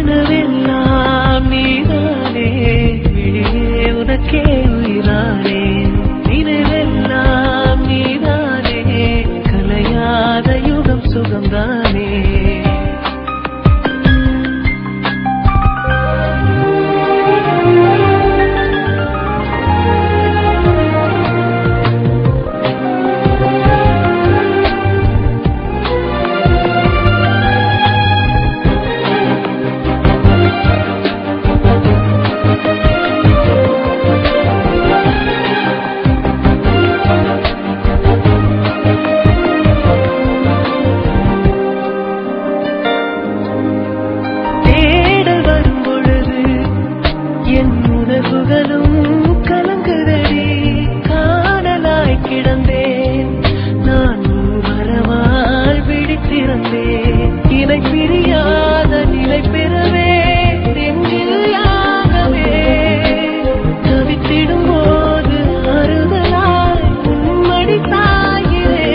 கனவெல்லாம் நீதானே விழியே உனக்கே உயிரானே நினைவெல்லாம் நீதானே கலையாத யுகம் சுகம்தானே கலங்குதடி காணலாய் கிடந்தேன் நான் வரவால் விழித்திருந்தேன் இணை பிரியாத நிலை பெறவே நெஞ்சில்லாகவே தவித்திடும் போது அறுதலாய் உன்மடி தாயிரே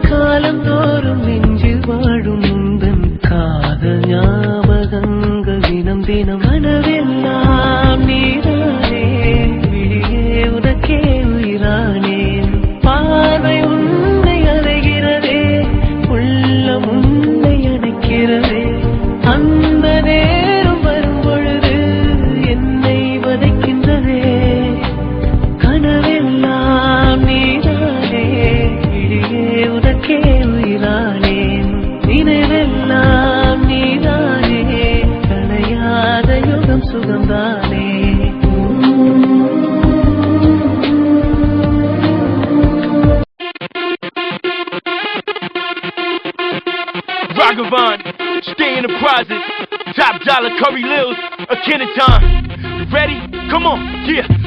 காலம் தோறும் நெஞ்சில் வாழும் முந்தன் காதல் ஞாபகங்கள் தினம் தினம் மனவெல்லாம் நீதானே விழியே உனக்கே உயிரானேன் பார்வை உன்னை அறைகிறதே உள்ளம் உன்னை அணைக்கிறதே அந்த நேரம் வரும் பொழுது என்னை வதைக்கின்றதே கனவெல்லாம் நீதானே விழியே உனக்கே உயிரானேன் நினைவெல்லாம் நீதானே கலையாத யுகம் சுகம்தானே Ragavan, stay in the closet. Top dollar Curry Lils, a Kenneton. You ready? Come on, yeah.